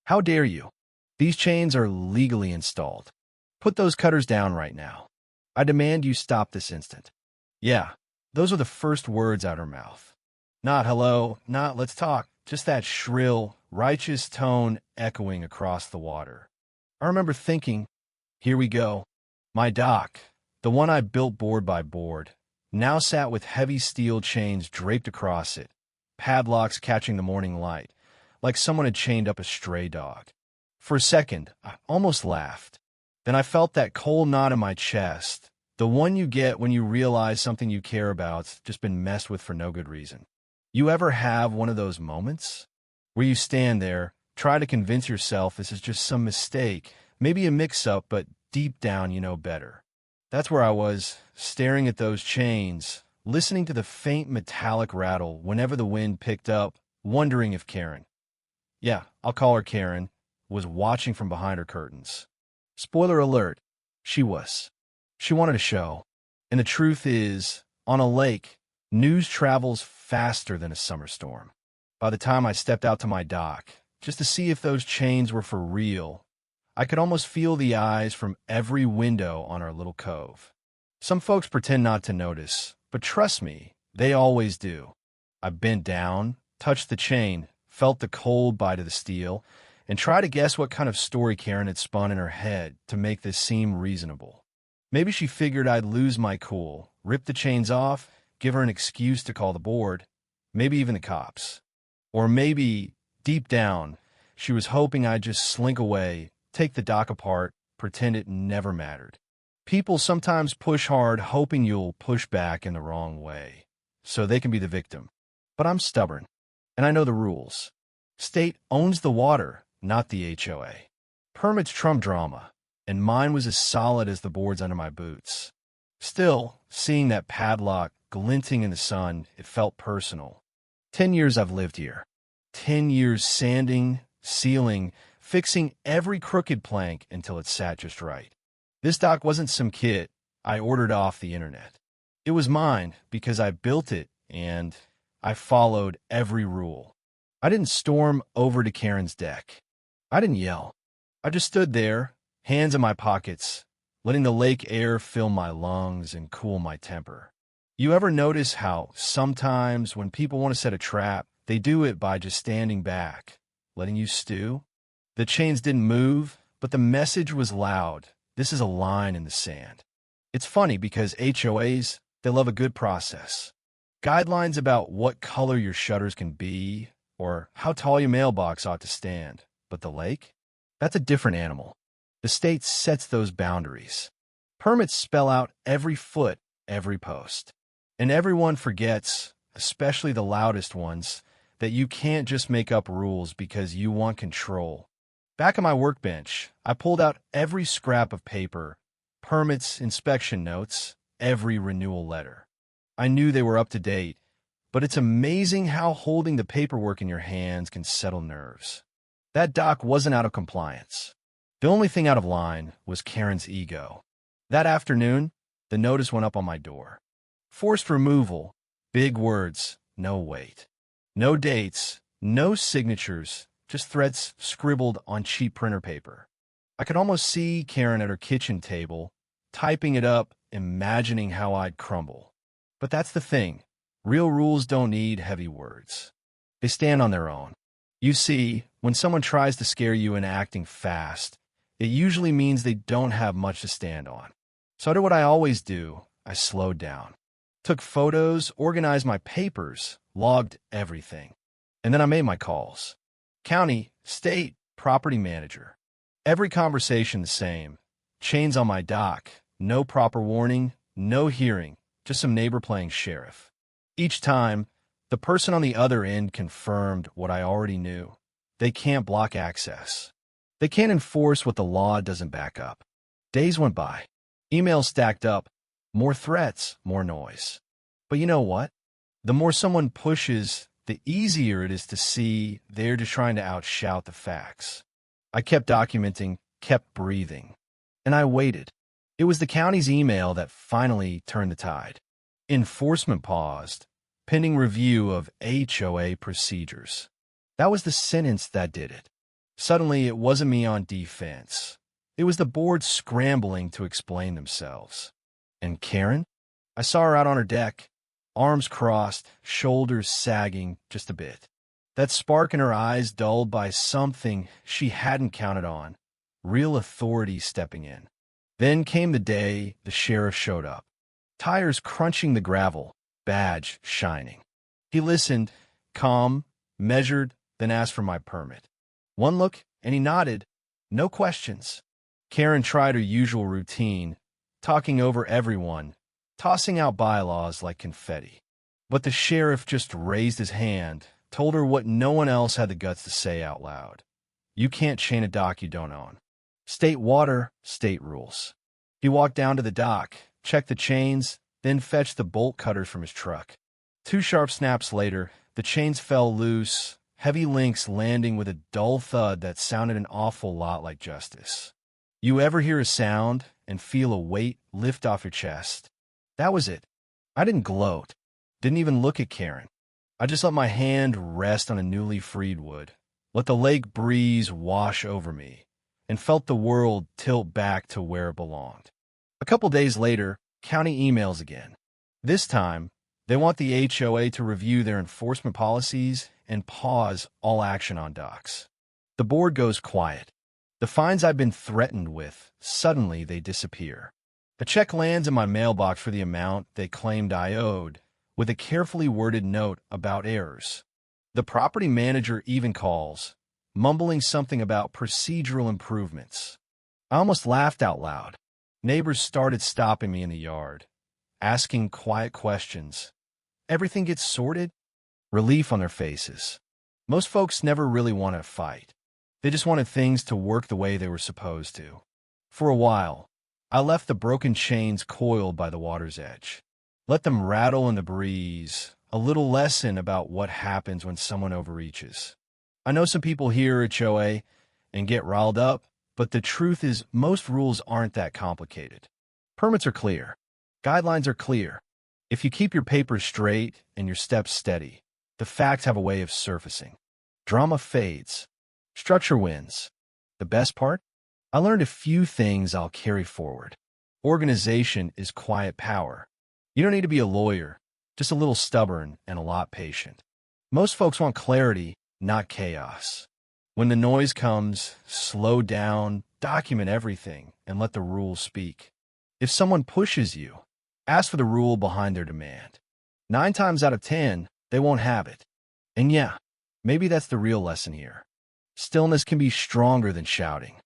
How dare you? These chains are legally installed. Put those cutters down right now. I demand you stop this instant. Yeah, those were the first words out her mouth. Not hello, not let's talk, just that shrill, righteous tone echoing across the water. I remember thinking, here we go. My dock, the one I built board by board, now sat with heavy steel chains draped across it, padlocks catching the morning light, like someone had chained up a stray dog. For a second, I almost laughed. Then I felt that cold knot in my chest, the one you get when you realize something you care about's just been messed with for no good reason. You ever have one of those moments where you stand there, try to convince yourself this is just some mistake, maybe a mix-up, but deep down you know better? That's where I was, staring at those chains, listening to the faint metallic rattle whenever the wind picked up, wondering if Karen, yeah, I'll call her Karen, was watching from behind her curtains. Spoiler alert, she was. She wanted a show. And the truth is, on a lake, news travels faster than a summer storm. By the time I stepped out to my dock, just to see if those chains were for real, I could almost feel the eyes from every window on our little cove. Some folks pretend not to notice, but trust me, they always do. I bent down, touched the chain, felt the cold bite of the steel, and tried to guess what kind of story Karen had spun in her head to make this seem reasonable. Maybe she figured I'd lose my cool, rip the chains off, give her an excuse to call the board, maybe even the cops. Or maybe, deep down, she was hoping I'd just slink away, take the dock apart, pretend it never mattered. People sometimes push hard hoping you'll push back in the wrong way, so they can be the victim. But I'm stubborn, and I know the rules. State owns the water, not the HOA. Permits trump drama, and mine was as solid as the boards under my boots. Still, seeing that padlock glinting in the sun, it felt personal. 10 years I've lived here. 10 years sanding, sealing, fixing every crooked plank until it sat just right. This dock wasn't some kit I ordered off the internet. It was mine because I built it and I followed every rule. I didn't storm over to Karen's deck. I didn't yell. I just stood there, hands in my pockets, letting the lake air fill my lungs and cool my temper. You ever notice how sometimes when people want to set a trap, they do it by just standing back, letting you stew? The chains didn't move, but the message was loud. This is a line in the sand. It's funny because HOAs, they love a good process. Guidelines about what color your shutters can be or how tall your mailbox ought to stand. But the lake? That's a different animal. The state sets those boundaries. Permits spell out every foot, every post. And everyone forgets, especially the loudest ones, that you can't just make up rules because you want control. Back at my workbench, I pulled out every scrap of paper, permits, inspection notes, every renewal letter. I knew they were up to date, but it's amazing how holding the paperwork in your hands can settle nerves. That dock wasn't out of compliance. The only thing out of line was Karen's ego. That afternoon, the notice went up on my door. Forced removal, big words, no weight. No dates, no signatures, just threats scribbled on cheap printer paper. I could almost see Karen at her kitchen table, typing it up, imagining how I'd crumble. But that's the thing. Real rules don't need heavy words. They stand on their own. You see, when someone tries to scare you into acting fast, it usually means they don't have much to stand on. So I did what I always do. I slowed down. Took photos, organized my papers, logged everything. And then I made my calls. County, state, property manager. Every conversation the same. Chains on my dock. No proper warning, no hearing, just some neighbor playing sheriff. Each time, the person on the other end confirmed what I already knew. They can't block access. They can't enforce what the law doesn't back up. Days went by. Emails stacked up. More threats, more noise. But you know what? The more someone pushes, the easier it is to see they're just trying to outshout the facts. I kept documenting, kept breathing. And I waited. It was the county's email that finally turned the tide. Enforcement paused, pending review of HOA procedures. That was the sentence that did it. Suddenly, it wasn't me on defense. It was the board scrambling to explain themselves. And Karen? I saw her out on her deck, arms crossed, shoulders sagging just a bit. That spark in her eyes dulled by something she hadn't counted on, real authority stepping in. Then came the day the sheriff showed up, tires crunching the gravel, badge shining. He listened, calm, measured, then asked for my permit. One look, and he nodded. No questions. Karen tried her usual routine, talking over everyone, tossing out bylaws like confetti. But the sheriff just raised his hand, told her what no one else had the guts to say out loud. You can't chain a dock you don't own. State water, state rules. He walked down to the dock, checked the chains, then fetched the bolt cutters from his truck. 2 sharp snaps later, the chains fell loose, heavy links landing with a dull thud that sounded an awful lot like justice. You ever hear a sound and feel a weight lift off your chest? That was it. I didn't gloat, didn't even look at Karen. I just let my hand rest on a newly freed wood, let the lake breeze wash over me, and felt the world tilt back to where it belonged. A couple days later, county emails again. This time, they want the HOA to review their enforcement policies and pause all action on docks. The board goes quiet. The fines I've been threatened with, suddenly they disappear. A check lands in my mailbox for the amount they claimed I owed, with a carefully worded note about errors. The property manager even calls, mumbling something about procedural improvements. I almost laughed out loud. Neighbors started stopping me in the yard, asking quiet questions. Everything gets sorted? Relief on their faces. Most folks never really want to fight. They just wanted things to work the way they were supposed to. For a while, I left the broken chains coiled by the water's edge. Let them rattle in the breeze, a little lesson about what happens when someone overreaches. I know some people hear HOA and get riled up, but the truth is most rules aren't that complicated. Permits are clear. Guidelines are clear. If you keep your papers straight and your steps steady, the facts have a way of surfacing. Drama fades. Structure wins. The best part? I learned a few things I'll carry forward. Organization is quiet power. You don't need to be a lawyer, just a little stubborn and a lot patient. Most folks want clarity, not chaos. When the noise comes, slow down, document everything, and let the rules speak. If someone pushes you, ask for the rule behind their demand. 9 times out of 10, they won't have it. And yeah, maybe that's the real lesson here. Stillness can be stronger than shouting.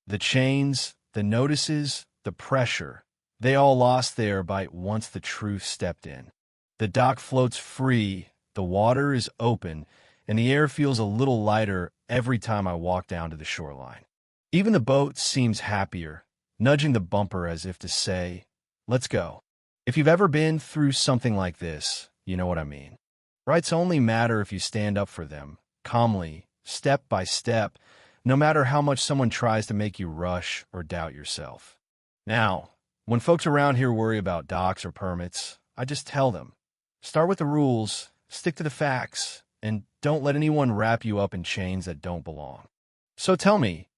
The chains, the notices, the pressure, they all lost their bite once the truth stepped in. The dock floats free, the water is open, and the air feels a little lighter every time I walk down to the shoreline. Even the boat seems happier, nudging the bumper as if to say, let's go. If you've ever been through something like this, you know what I mean. Rights only matter if you stand up for them, calmly, step by step, no matter how much someone tries to make you rush or doubt yourself. Now, when folks around here worry about docks or permits, I just tell them, start with the rules, stick to the facts, and don't let anyone wrap you up in chains that don't belong. So tell me,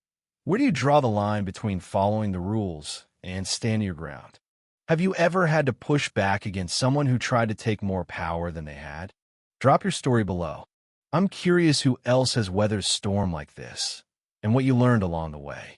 where do you draw the line between following the rules and standing your ground? Have you ever had to push back against someone who tried to take more power than they had? Drop your story below. I'm curious who else has weathered a storm like this, and what you learned along the way.